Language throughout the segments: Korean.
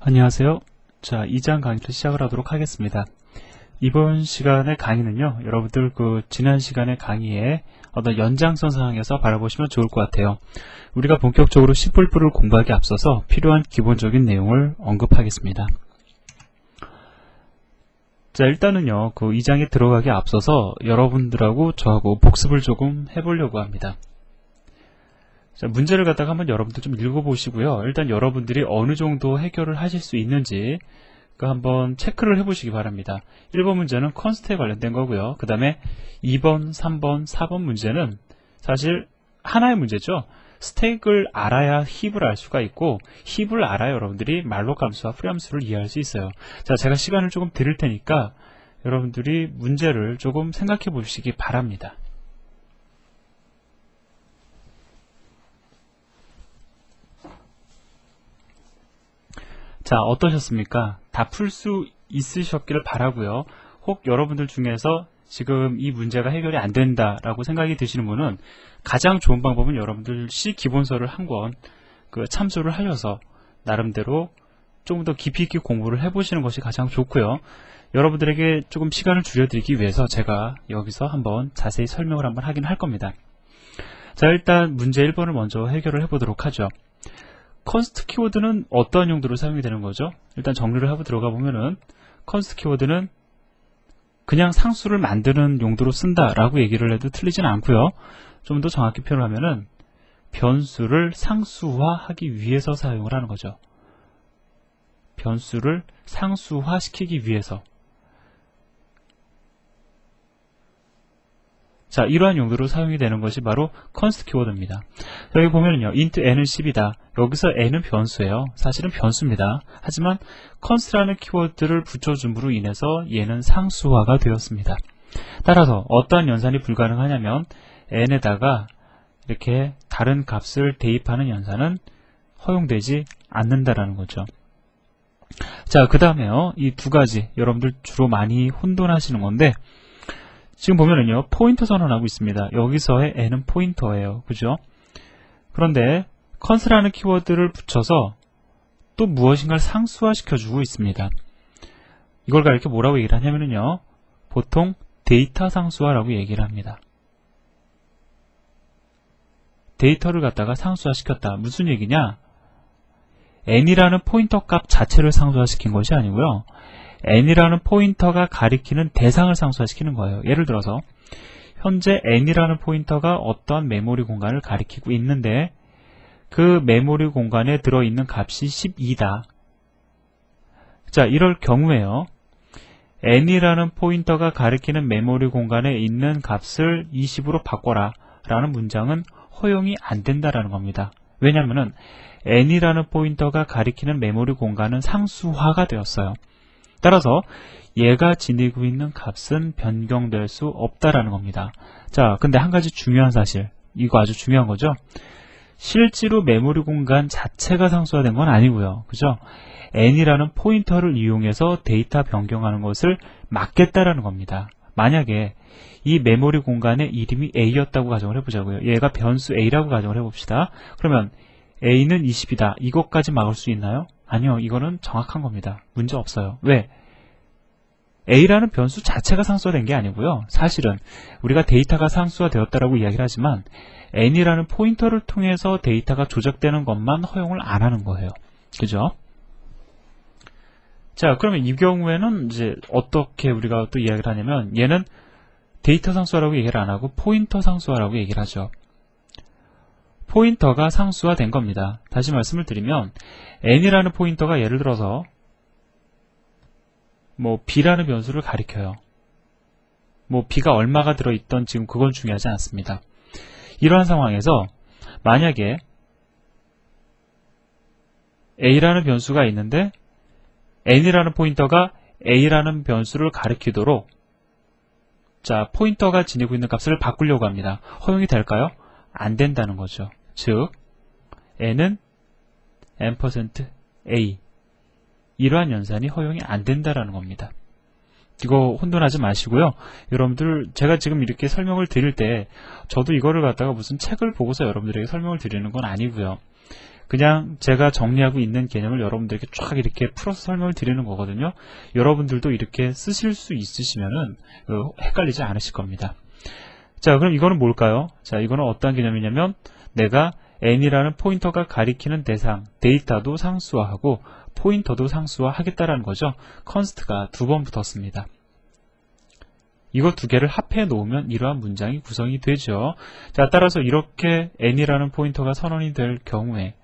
안녕하세요. 자, 2장 강의를 시작을 하도록 하겠습니다. 이번 시간의 강의는요, 여러분들 지난 시간의 강의에 어떤 연장선 상황에서 바라보시면 좋을 것 같아요. 우리가 본격적으로 C++를 공부하기 앞서서 필요한 기본적인 내용을 언급하겠습니다. 자, 일단은요, 2장에 들어가기 앞서서 여러분들하고 저하고 복습을 조금 해보려고 합니다. 자, 문제를 갖다가 한번 여러분들 좀 읽어보시고요. 일단 여러분들이 어느 정도 해결을 하실 수 있는지 한번 체크를 해보시기 바랍니다. 1번 문제는 컨스트에 관련된 거고요. 그 다음에 2번, 3번, 4번 문제는 사실 하나의 문제죠. 스택을 알아야 힙을 알 수가 있고, 힙을 알아야 여러분들이 말록 함수와 프리 함수를 이해할 수 있어요. 자, 제가 시간을 조금 드릴 테니까 여러분들이 문제를 조금 생각해 보시기 바랍니다. 자, 어떠셨습니까? 다 풀 수 있으셨기를 바라고요. 혹 여러분들 중에서 지금 이 문제가 해결이 안 된다라고 생각이 드시는 분은 가장 좋은 방법은 여러분들 C 기본서를 한 권 참조를 하셔서 나름대로 조금 더 깊이 있게 공부를 해보시는 것이 가장 좋고요. 여러분들에게 조금 시간을 줄여드리기 위해서 제가 여기서 한번 자세히 설명을 한번 하긴 할 겁니다. 자, 일단 문제 1번을 먼저 해결을 해보도록 하죠. 컨스트 키워드는 어떠한 용도로 사용이 되는 거죠? 일단 정리를 하고 들어가 보면은 컨스트 키워드는 그냥 상수를 만드는 용도로 쓴다라고 얘기를 해도 틀리진 않고요. 좀 더 정확히 표현하면은 변수를 상수화하기 위해서 사용을 하는 거죠. 변수를 상수화시키기 위해서. 자, 이러한 용도로 사용이 되는 것이 바로 컨스트 키워드입니다. 여기 보면은요, int n은 10이다. 여기서 n은 변수예요. 사실은 변수입니다. 하지만 const라는 키워드를 붙여줌으로 인해서 얘는 상수화가 되었습니다. 따라서 어떠한 연산이 불가능하냐면 n에다가 이렇게 다른 값을 대입하는 연산은 허용되지 않는다라는 거죠. 자, 그 다음에요, 이 두 가지 여러분들 주로 많이 혼돈하시는 건데, 지금 보면은요, 포인터 선언하고 있습니다. 여기서의 n은 포인터예요. 그죠? 그런데 const라는 키워드를 붙여서 또 무엇인가를 상수화시켜주고 있습니다. 이걸 가리켜 뭐라고 얘기를 하냐면요, 보통 데이터 상수화라고 얘기를 합니다. 데이터를 갖다가 상수화시켰다. 무슨 얘기냐? n이라는 포인터 값 자체를 상수화시킨 것이 아니고요, n이라는 포인터가 가리키는 대상을 상수화시키는 거예요. 예를 들어서 현재 n이라는 포인터가 어떠한 메모리 공간을 가리키고 있는데 그 메모리 공간에 들어있는 값이 12다. 자, 이럴 경우에요, n이라는 포인터가 가리키는 메모리 공간에 있는 값을 20으로 바꿔라 라는 문장은 허용이 안 된다라는 겁니다. 왜냐하면 n이라는 포인터가 가리키는 메모리 공간은 상수화가 되었어요. 따라서 얘가 지니고 있는 값은 변경될 수 없다라는 겁니다. 자, 근데 한 가지 중요한 사실, 이거 아주 중요한 거죠. 실제로 메모리 공간 자체가 상수화된 건 아니고요. 그죠? n이라는 포인터를 이용해서 데이터 변경하는 것을 막겠다라는 겁니다. 만약에 이 메모리 공간의 이름이 a였다고 가정을 해보자고요. 얘가 변수 a라고 가정을 해봅시다. 그러면 a는 20이다. 이것까지 막을 수 있나요? 아니요, 이거는 정확한 겁니다. 문제 없어요. 왜? a라는 변수 자체가 상수화된 게 아니고요. 사실은 우리가 데이터가 상수화되었다라고 이야기를 하지만 n이라는 포인터를 통해서 데이터가 조작되는 것만 허용을 안 하는 거예요. 그죠? 자, 그러면 이 경우에는 이제 어떻게 우리가 또 이야기를 하냐면, 얘는 데이터 상수화라고 얘기를 안 하고 포인터 상수화라고 얘기를 하죠. 포인터가 상수화된 겁니다. 다시 말씀을 드리면 n이라는 포인터가 예를 들어서 b라는 변수를 가리켜요. b가 얼마가 들어있던 지금 그건 중요하지 않습니다. 이러한 상황에서 만약에 a라는 변수가 있는데 n이라는 포인터가 a라는 변수를 가리키도록, 자, 포인터가 지니고 있는 값을 바꾸려고 합니다. 허용이 될까요? 안 된다는 거죠. 즉 n은 n%a, 이러한 연산이 허용이 안 된다라는 겁니다. 이거 혼돈하지 마시고요. 여러분들, 제가 지금 이렇게 설명을 드릴 때 저도 이거를 갖다가 무슨 책을 보고서 여러분들에게 설명을 드리는 건 아니고요. 그냥 제가 정리하고 있는 개념을 여러분들에게 쫙 이렇게 풀어서 설명을 드리는 거거든요. 여러분들도 이렇게 쓰실 수 있으시면은 헷갈리지 않으실 겁니다. 자, 그럼 이거는 뭘까요? 자, 이거는 어떤 개념이냐면 내가 n이라는 포인터가 가리키는 대상, 데이터도 상수화하고 포인터도 상수화하겠다라는 거죠. 컨스트가 2번 붙었습니다. 이거 두 개를 합해 놓으면 이러한 문장이 구성이 되죠. 자, 따라서 이렇게 n이라는 포인터가 선언이 될 경우에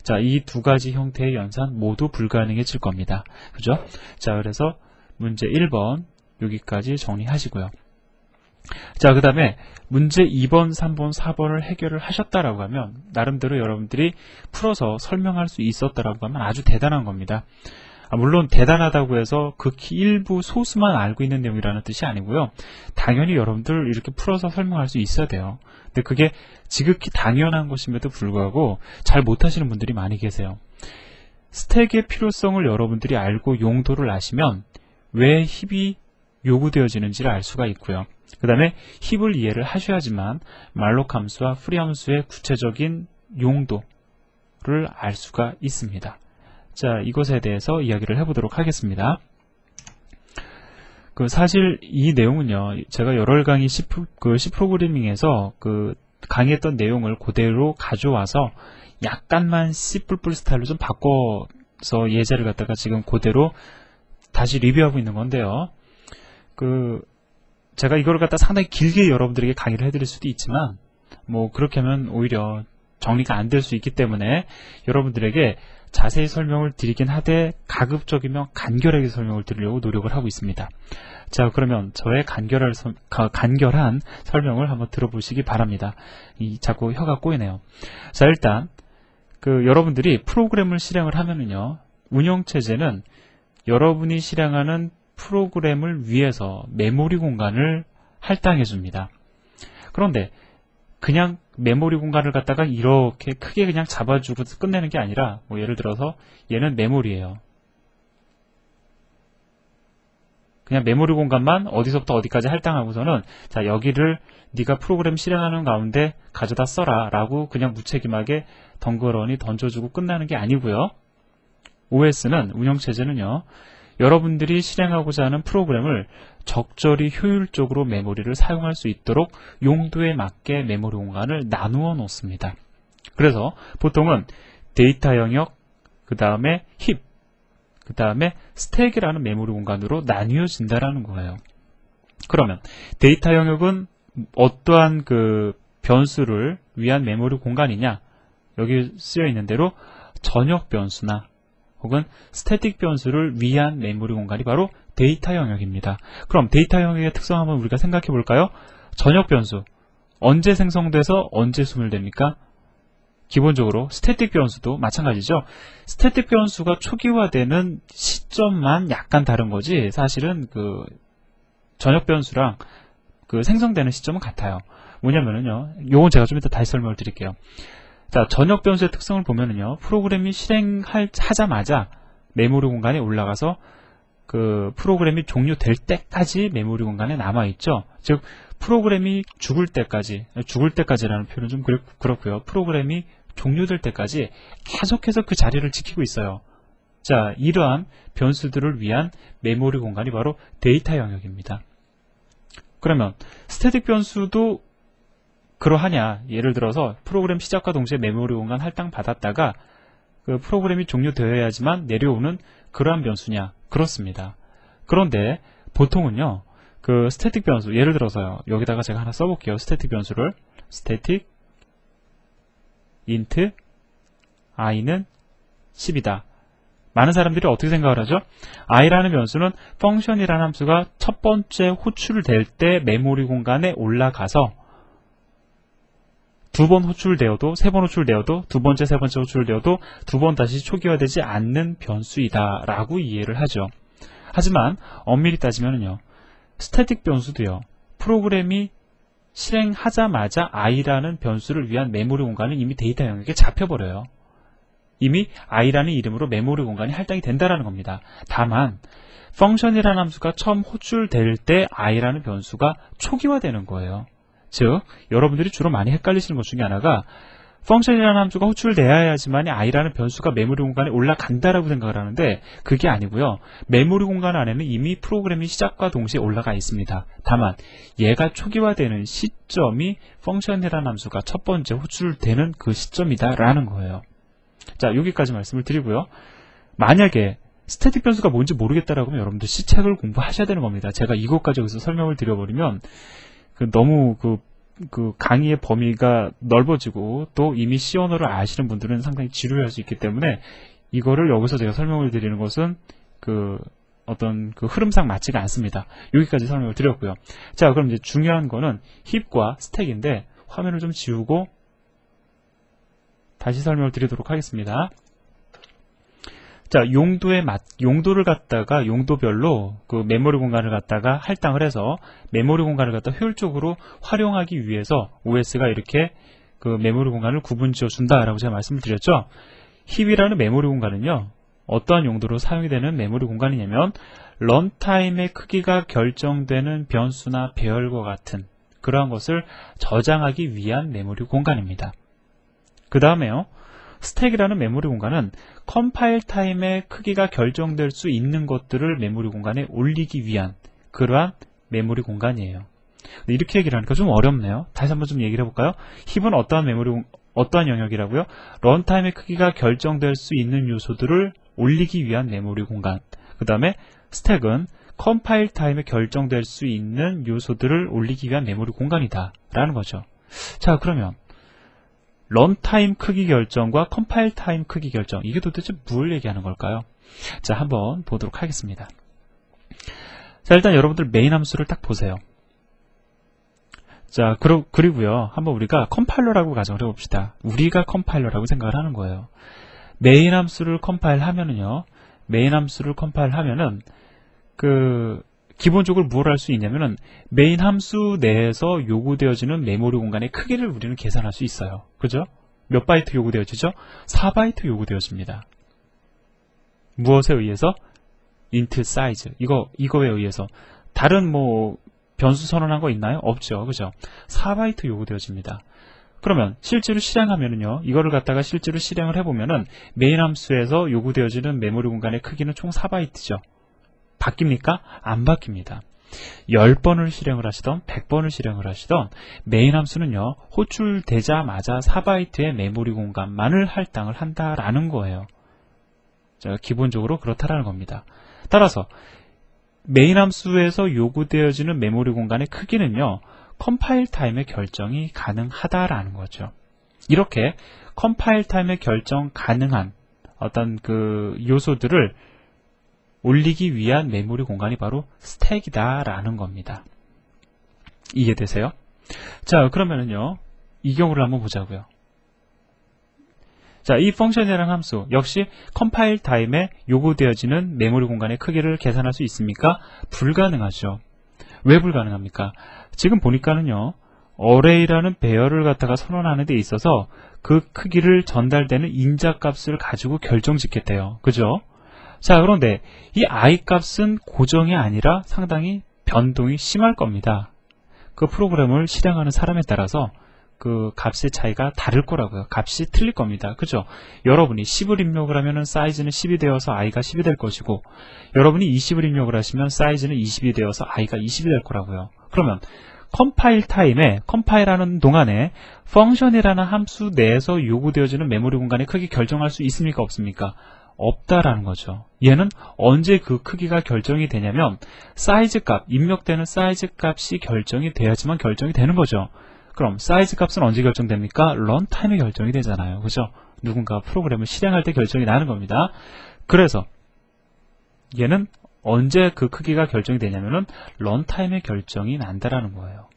자, 이 두 가지 형태의 연산 모두 불가능해질 겁니다. 그죠? 자, 그래서 문제 1번 여기까지 정리하시고요. 자, 그 다음에 문제 2번, 3번, 4번을 해결을 하셨다라고 하면 나름대로 여러분들이 풀어서 설명할 수 있었다라고 하면 아주 대단한 겁니다. 물론 대단하다고 해서 극히 일부 소수만 알고 있는 내용이라는 뜻이 아니고요. 당연히 여러분들 이렇게 풀어서 설명할 수 있어야 돼요. 근데 그게 지극히 당연한 것임에도 불구하고 잘 못하시는 분들이 많이 계세요. 스택의 필요성을 여러분들이 알고 용도를 아시면 왜 힙이 요구되어지는지를 알 수가 있고요. 그 다음에 힙을 이해를 하셔야지만 말록 함수와 프리 함수의 구체적인 용도를 알 수가 있습니다. 자, 이것에 대해서 이야기를 해보도록 하겠습니다. 사실 이 내용은요, 제가 여러 강의 C 프로그래밍에서 강의했던 내용을 그대로 가져와서 약간만 C++ 스타일로 좀 바꿔서 예제를 갖다가 지금 그대로 다시 리뷰하고 있는 건데요. 제가 이거를 갖다 상당히 길게 여러분들에게 강의를 해드릴 수도 있지만, 그렇게 하면 오히려 정리가 안 될 수 있기 때문에 여러분들에게 자세히 설명을 드리긴 하되 가급적이면 간결하게 설명을 드리려고 노력을 하고 있습니다. 자, 그러면 저의 간결한 설명을 한번 들어보시기 바랍니다. 자꾸 혀가 꼬이네요. 자, 일단 여러분들이 프로그램을 실행을 하면은요, 운영체제는 여러분이 실행하는 프로그램을 위해서 메모리 공간을 할당해 줍니다. 그런데 그냥 메모리 공간을 갖다가 이렇게 크게 그냥 잡아주고 끝내는 게 아니라 예를 들어서 얘는 메모리예요. 그냥 메모리 공간만 어디서부터 어디까지 할당하고서는 자, 여기를 네가 프로그램 실행하는 가운데 가져다 써라 라고 그냥 무책임하게 덩그러니 던져주고 끝나는 게 아니고요. OS는 운영체제는요, 여러분들이 실행하고자 하는 프로그램을 적절히 효율적으로 메모리를 사용할 수 있도록 용도에 맞게 메모리 공간을 나누어 놓습니다. 그래서 보통은 데이터 영역, 그 다음에 힙, 그 다음에 스택이라는 메모리 공간으로 나뉘어진다라는 거예요. 그러면 데이터 영역은 어떠한 변수를 위한 메모리 공간이냐? 여기 쓰여 있는 대로 전역 변수나 혹은 스태틱 변수를 위한 메모리 공간이 바로 데이터 영역입니다. 그럼 데이터 영역의 특성 한번 우리가 생각해 볼까요? 전역 변수, 언제 생성돼서 언제 소멸됩니까? 기본적으로 스태틱 변수도 마찬가지죠. 스태틱 변수가 초기화되는 시점만 약간 다른 거지 사실은 전역 변수랑 생성되는 시점은 같아요. 뭐냐면은요, 요건 제가 좀 이따 다시 설명을 드릴게요. 자, 전역 변수의 특성을 보면은요, 프로그램이 실행하자마자 메모리 공간에 올라가서 프로그램이 종료될 때까지 메모리 공간에 남아있죠. 즉, 프로그램이 죽을 때까지라는 표현은 좀 그렇고요. 프로그램이 종료될 때까지 계속해서 그 자리를 지키고 있어요. 자, 이러한 변수들을 위한 메모리 공간이 바로 데이터 영역입니다. 그러면 스태틱 변수도 그러하냐? 예를 들어서 프로그램 시작과 동시에 메모리 공간 할당 받았다가 프로그램이 종료되어야지만 내려오는 그러한 변수냐? 그렇습니다. 그런데 보통은요, 스태틱 변수, 예를 들어서요, 여기다가 제가 하나 써볼게요. 스태틱 변수를 static int i는 10이다. 많은 사람들이 어떻게 생각을 하죠? i라는 변수는 펑션이라는 함수가 첫 번째 호출될 때 메모리 공간에 올라가서 두 번 호출되어도, 세 번 호출되어도, 두 번째, 세 번째 호출되어도 두 번 다시 초기화되지 않는 변수이다 라고 이해를 하죠. 하지만 엄밀히 따지면요, 스태틱 변수도요, 프로그램이 실행하자마자 i라는 변수를 위한 메모리 공간은 이미 데이터 영역에 잡혀버려요. 이미 i라는 이름으로 메모리 공간이 할당이 된다는 겁니다. 다만 펑션이라는 함수가 처음 호출될 때 i라는 변수가 초기화되는 거예요. 즉, 여러분들이 주로 많이 헷갈리시는 것 중에 하나가 펑션이라는 함수가 호출되어야지만 i라는 변수가 메모리 공간에 올라간다라고 생각을 하는데 그게 아니고요. 메모리 공간 안에는 이미 프로그램이 시작과 동시에 올라가 있습니다. 다만 얘가 초기화되는 시점이 펑션이라는 함수가 첫 번째 호출되는 그 시점이다라는 거예요. 자, 여기까지 말씀을 드리고요. 만약에 스태틱 변수가 뭔지 모르겠다라고 하면 여러분들 시책을 공부하셔야 되는 겁니다. 제가 이것까지 여기서 설명을 드려버리면 너무 그 강의의 범위가 넓어지고 또 이미 C 언어를 아시는 분들은 상당히 지루할 수 있기 때문에 이거를 여기서 제가 설명을 드리는 것은 어떤 흐름상 맞지가 않습니다. 여기까지 설명을 드렸고요. 자, 그럼 이제 중요한 거는 힙과 스택인데 화면을 좀 지우고 다시 설명을 드리도록 하겠습니다. 자, 용도를 갖다가 용도별로 그 메모리 공간을 갖다가 할당을 해서 메모리 공간을 갖다 효율적으로 활용하기 위해서 OS가 이렇게 그 메모리 공간을 구분 지어 준다라고 제가 말씀을 드렸죠. 힙이라는 메모리 공간은요, 어떠한 용도로 사용이 되는 메모리 공간이냐면 런타임의 크기가 결정되는 변수나 배열과 같은 그러한 것을 저장하기 위한 메모리 공간입니다. 그 다음에요, 스택이라는 메모리 공간은 컴파일 타임의 크기가 결정될 수 있는 것들을 메모리 공간에 올리기 위한 그러한 메모리 공간이에요. 이렇게 얘기를 하니까 좀 어렵네요. 다시 한번 좀 얘기를 해볼까요? 힙은 어떠한 영역이라고요? 런타임의 크기가 결정될 수 있는 요소들을 올리기 위한 메모리 공간. 그 다음에 스택은 컴파일 타임에 결정될 수 있는 요소들을 올리기 위한 메모리 공간이다 라는 거죠. 자, 그러면 런타임 크기 결정과 컴파일 타임 크기 결정, 이게 도대체 뭘 얘기하는 걸까요? 자, 한번 보도록 하겠습니다. 자, 일단 여러분들 메인 함수를 딱 보세요. 자, 그리고요, 한번 우리가 컴파일러라고 가정을 해봅시다. 우리가 컴파일러라고 생각을 하는 거예요. 메인 함수를 컴파일 하면은요, 기본적으로 뭘 할 수 있냐면은 메인 함수 내에서 요구되어지는 메모리 공간의 크기를 우리는 계산할 수 있어요. 그죠? 몇 바이트 요구되어지죠? 4바이트 요구되어집니다. 무엇에 의해서? int size. 이거에 의해서. 다른 변수 선언한 거 있나요? 없죠. 그죠? 4바이트 요구되어집니다. 그러면 실제로 실행하면은요, 이거를 갖다가 실제로 실행을 해보면은 메인 함수에서 요구되어지는 메모리 공간의 크기는 총 4바이트죠. 바뀝니까? 안 바뀝니다. 10번을 실행을 하시던 100번을 실행을 하시던 메인 함수는요, 호출되자마자 4바이트의 메모리 공간만을 할당을 한다라는 거예요. 자, 기본적으로 그렇다라는 겁니다. 따라서 메인 함수에서 요구되어지는 메모리 공간의 크기는요, 컴파일 타임의 결정이 가능하다라는 거죠. 이렇게 컴파일 타임의 결정 가능한 어떤 요소들을 올리기 위한 메모리 공간이 바로 스택이다라는 겁니다. 이해되세요? 자, 그러면은요, 이 경우를 한번 보자고요. 자, 이 펑션이라는 함수 역시 컴파일 타임에 요구되어지는 메모리 공간의 크기를 계산할 수 있습니까? 불가능하죠. 왜 불가능합니까? 지금 보니까는요, 어레이라는 배열을 갖다가 선언하는 데 있어서 그 크기를 전달되는 인자값을 가지고 결정짓겠대요. 그죠? 자, 그런데 이 i 값은 고정이 아니라 상당히 변동이 심할 겁니다. 그 프로그램을 실행하는 사람에 따라서 그 값의 차이가 다를 거라고요. 값이 틀릴 겁니다. 그죠? 여러분이 10을 입력을 하면 사이즈는 10이 되어서 i가 10이 될 것이고, 여러분이 20을 입력을 하시면 사이즈는 20이 되어서 i가 20이 될 거라고요. 그러면 컴파일 타임에, 컴파일하는 동안에 펑션이라는 함수 내에서 요구되어지는 메모리 공간의 크기 결정할 수 있습니까? 없습니까? 없다라는 거죠. 얘는 언제 그 크기가 결정이 되냐면 사이즈 값, 입력되는 사이즈 값이 결정이 돼야지만 결정이 되는 거죠. 그럼 사이즈 값은 언제 결정됩니까? 런타임에 결정이 되잖아요. 그죠? 누군가 프로그램을 실행할 때 결정이 나는 겁니다. 그래서 얘는 언제 그 크기가 결정이 되냐면은 런타임에 결정이 난다라는 거예요.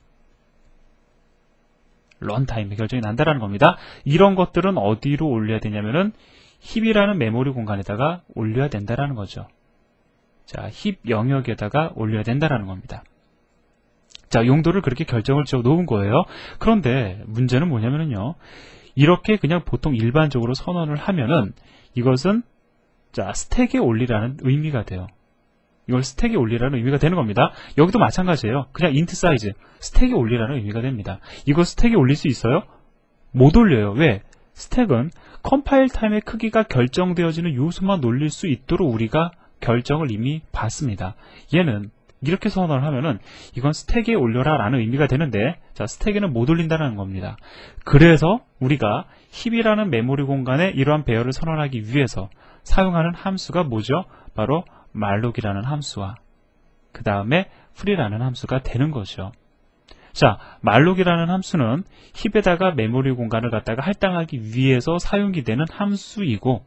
런타임에 결정이 난다라는 겁니다. 이런 것들은 어디로 올려야 되냐면은 힙이라는 메모리 공간에다가 올려야 된다라는 거죠. 자, 힙 영역에다가 올려야 된다라는 겁니다. 자, 용도를 그렇게 결정을 지어 놓은 거예요. 그런데 문제는 뭐냐면요, 이렇게 그냥 보통 일반적으로 선언을 하면은 이것은 자, 스택에 올리라는 의미가 돼요. 이걸 스택에 올리라는 의미가 되는 겁니다. 여기도 마찬가지예요. 그냥 int 사이즈, 스택에 올리라는 의미가 됩니다. 이거 스택에 올릴 수 있어요? 못 올려요. 왜? 스택은 컴파일 타임의 크기가 결정되어지는 요소만 올릴 수 있도록 우리가 결정을 이미 봤습니다. 얘는 이렇게 선언을 하면은 이건 스택에 올려라 라는 의미가 되는데, 자, 스택에는 못 올린다는 겁니다. 그래서 우리가 힙이라는 메모리 공간에 이러한 배열을 선언하기 위해서 사용하는 함수가 뭐죠? 바로 말록이라는 함수와 그 다음에 free라는 함수가 되는 거죠. 자, 말록이라는 함수는 힙에다가 메모리 공간을 갖다가 할당하기 위해서 사용이 되는 함수이고,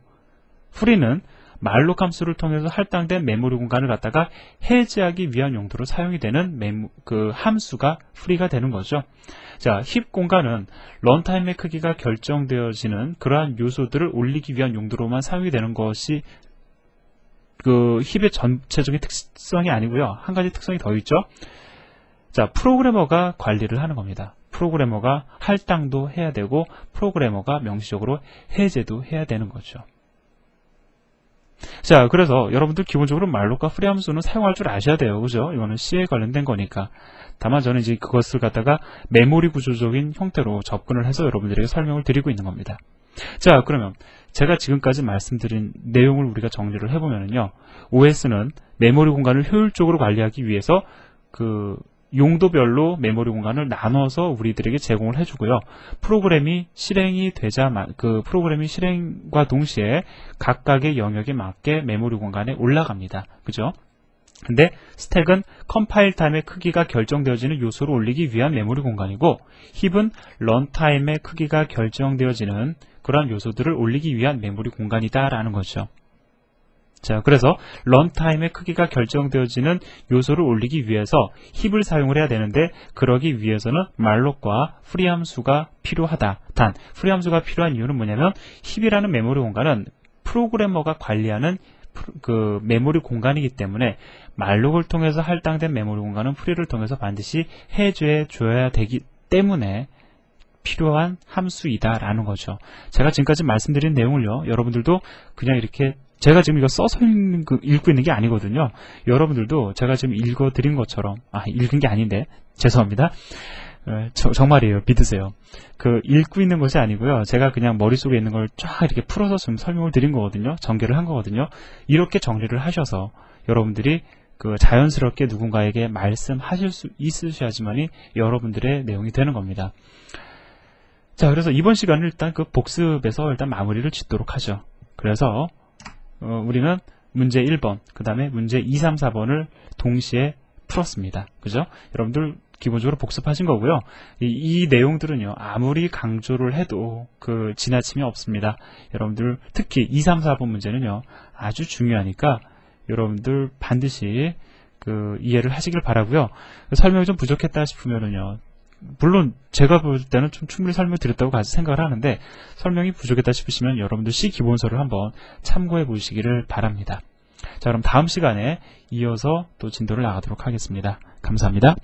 free는 말록 함수를 통해서 할당된 메모리 공간을 갖다가 해제하기 위한 용도로 사용이 되는 그 함수가 free가 되는 거죠. 자, 힙 공간은 런타임의 크기가 결정되어지는 그러한 요소들을 올리기 위한 용도로만 사용이 되는 것이 그 힙의 전체적인 특성이 아니고요. 한 가지 특성이 더 있죠. 자, 프로그래머가 관리를 하는 겁니다. 프로그래머가 할당도 해야 되고 프로그래머가 명시적으로 해제도 해야 되는 거죠. 자, 그래서 여러분들 기본적으로 말록과 프리 함수는 사용할 줄 아셔야 돼요. 그죠? 이거는 C에 관련된 거니까. 다만 저는 이제 그것을 갖다가 메모리 구조적인 형태로 접근을 해서 여러분들에게 설명을 드리고 있는 겁니다. 자, 그러면 제가 지금까지 말씀드린 내용을 우리가 정리를 해보면요. OS는 메모리 공간을 효율적으로 관리하기 위해서 그 용도별로 메모리 공간을 나눠서 우리들에게 제공을 해주고요. 프로그램이 실행이 되자 그 프로그램이 실행과 동시에 각각의 영역에 맞게 메모리 공간에 올라갑니다. 그죠? 근데 스택은 컴파일 타임의 크기가 결정되어지는 요소를 올리기 위한 메모리 공간이고, 힙은 런타임의 크기가 결정되어지는 그러한 요소들을 올리기 위한 메모리 공간이다라는 거죠. 자, 그래서 런타임의 크기가 결정되어지는 요소를 올리기 위해서 힙을 사용을 해야 되는데, 그러기 위해서는 말록과 프리 함수가 필요하다. 단, 프리 함수가 필요한 이유는 뭐냐면 힙이라는 메모리 공간은 프로그래머가 관리하는 그 메모리 공간이기 때문에 말록을 통해서 할당된 메모리 공간은 프리를 통해서 반드시 해제해 줘야 되기 때문에 필요한 함수이다라는 거죠. 제가 지금까지 말씀드린 내용을요, 여러분들도 그냥 이렇게 제가 지금 이거 써서 읽고 있는 게 아니거든요. 여러분들도 제가 지금 읽어드린 것처럼, 읽은 게 아닌데 죄송합니다. 정말이에요. 믿으세요. 그 읽고 있는 것이 아니고요. 제가 그냥 머릿속에 있는 걸 쫙 이렇게 풀어서 좀 설명을 드린 거거든요. 전개를 한 거거든요. 이렇게 정리를 하셔서 여러분들이 그 자연스럽게 누군가에게 말씀하실 수 있으셔야지만이 여러분들의 내용이 되는 겁니다. 자, 그래서 이번 시간은 일단 그 복습에서 일단 마무리를 짓도록 하죠. 그래서 우리는 문제 1번, 그 다음에 문제 2, 3, 4번을 동시에 풀었습니다. 그죠? 여러분들 기본적으로 복습하신 거고요. 이 내용들은요, 아무리 강조를 해도 그 지나침이 없습니다. 여러분들 특히 2, 3, 4번 문제는요, 아주 중요하니까 여러분들 반드시 그 이해를 하시길 바라고요. 설명이 좀 부족했다 싶으면은요, 물론 제가 볼 때는 좀 충분히 설명드렸다고 생각을 하는데, 설명이 부족했다 싶으시면 여러분들 C 기본서를 한번 참고해 보시기를 바랍니다. 자, 그럼 다음 시간에 이어서 또 진도를 나가도록 하겠습니다. 감사합니다.